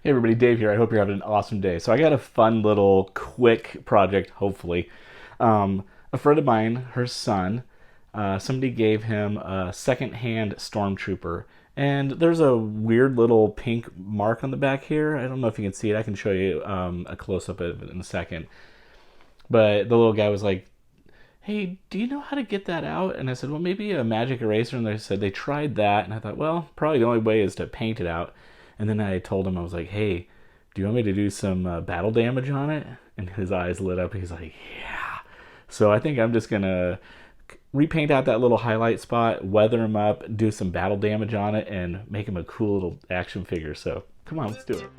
Hey everybody, Dave here. I hope you're having an awesome day. So I got a fun little quick project, hopefully. A friend of mine, her son, somebody gave him a second-hand Stormtrooper. And there's a weird little pink mark on the back here. I don't know if you can see it. I can show you a close-up of it in a second. But the little guy was like, hey, do you know how to get that out? And I said, well, maybe a magic eraser. And they said they tried that. And I thought, well, probably the only way is to paint it out. And then I told him, I was like, hey, do you want me to do some battle damage on it? And his eyes lit up. He's like, yeah. So I think I'm just going to repaint out that little highlight spot, weather him up, do some battle damage on it, and make him a cool little action figure. So come on, let's do it.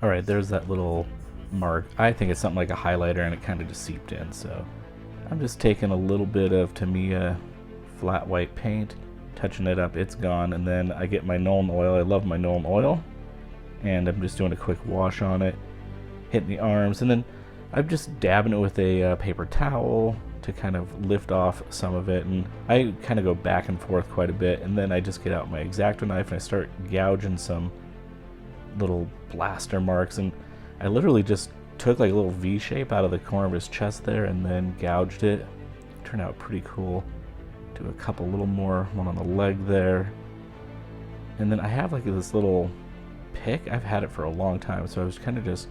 All right, there's that little mark. I think it's something like a highlighter, and it kind of just seeped in. So I'm just taking a little bit of Tamiya flat white paint, touching it up. It's gone, and then I get my Nuln oil. I love my Nuln oil, and I'm just doing a quick wash on it, hitting the arms, and then I'm just dabbing it with a paper towel to kind of lift off some of it. And I kind of go back and forth quite a bit, and then I just get out my X-Acto knife and I start gouging some little blaster marks, and I literally just took like a little V shape out of the corner of his chest there and then gouged it. Turned out pretty cool. Do a couple little more, one on the leg there. And then I have like this little pick. I've had it for a long time, so I was kind of just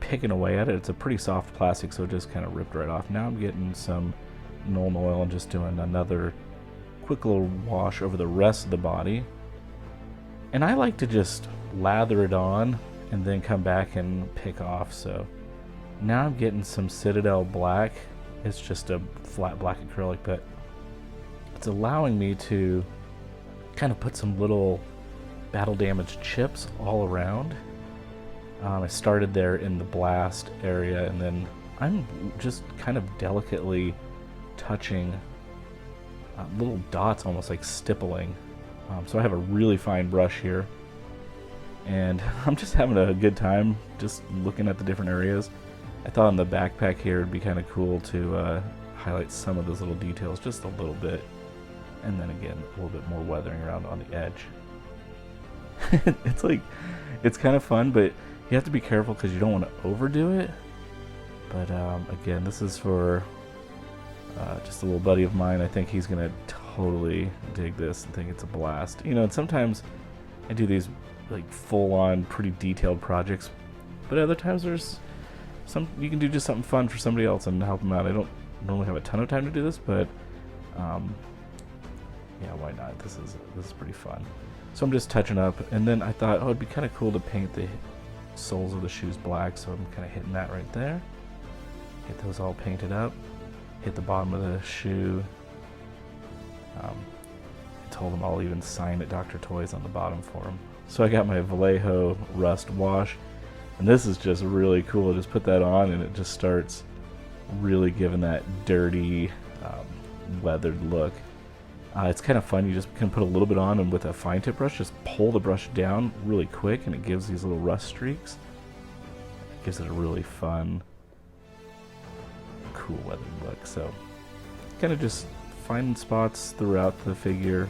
picking away at it. It's a pretty soft plastic, so it just kind of ripped right off. Now I'm getting some Nuln oil and just doing another quick little wash over the rest of the body. And I like to just lather it on and then come back and pick off. So now I'm getting some Citadel black. It's just a flat black acrylic, but it's allowing me to kind of put some little battle damage chips all around. I started there in the blast area, and then I'm just kind of delicately touching little dots, almost like stippling. So I have a really fine brush here, and I'm just having a good time just looking at the different areas. I thought on the backpack here it'd be kind of cool to highlight some of those little details just a little bit, and then again a little bit more weathering around on the edge. It's kind of fun, but you have to be careful because you don't want to overdo it. But again, this is for just a little buddy of mine. I think he's gonna totally dig this and think it's a blast. You know, and sometimes I do these like full-on, pretty detailed projects, but other times there's some you can do just something fun for somebody else and help them out. I don't normally have a ton of time to do this, but yeah, why not? This is pretty fun. So I'm just touching up, and then I thought, oh, it'd be kind of cool to paint the soles of the shoes black, so I'm kind of hitting that right there. Get those all painted up. Hit the bottom of the shoe. I told them I'll even sign at Dr. Toys on the bottom for them. So I got my Vallejo rust wash, and this is just really cool. Just put that on, and it just starts really giving that dirty, weathered look. It's kind of fun. You just can put a little bit on, and with a fine tip brush, just pull the brush down really quick, and it gives these little rust streaks. It gives it a really fun, cool weathered look. So kind of just finding spots throughout the figure.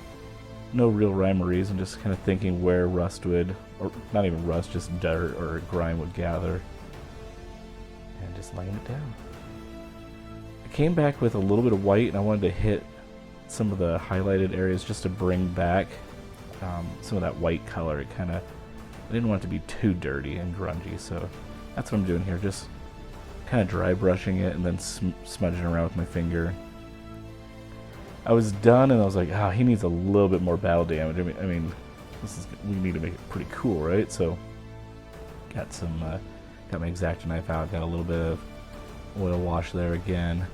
No real rhyme or reason, just kind of thinking where rust would, or not even rust, just dirt or grime would gather, and just laying it down. I came back with a little bit of white, and I wanted to hit some of the highlighted areas just to bring back some of that white color. It kind of, I didn't want it to be too dirty and grungy, so that's what I'm doing here. Just kind of dry brushing it and then smudging around with my finger. I was done, and I was like, oh, he needs a little bit more battle damage. I mean, we need to make it pretty cool, right? So got my X-Acto knife out, got a little bit of oil wash there again.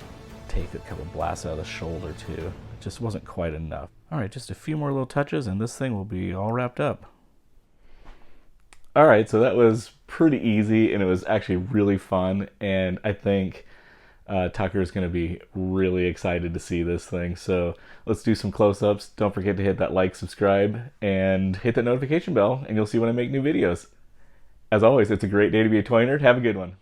Take a couple blasts out of the shoulder too. It just wasn't quite enough. Alright, just a few more little touches and this thing will be all wrapped up. Alright, so that was pretty easy, and it was actually really fun, and I think Tucker's going to be really excited to see this thing. So let's do some close-ups. Don't forget to hit that like, subscribe, and hit that notification bell, and you'll see when I make new videos. As always, it's a great day to be a toy nerd. Have a good one.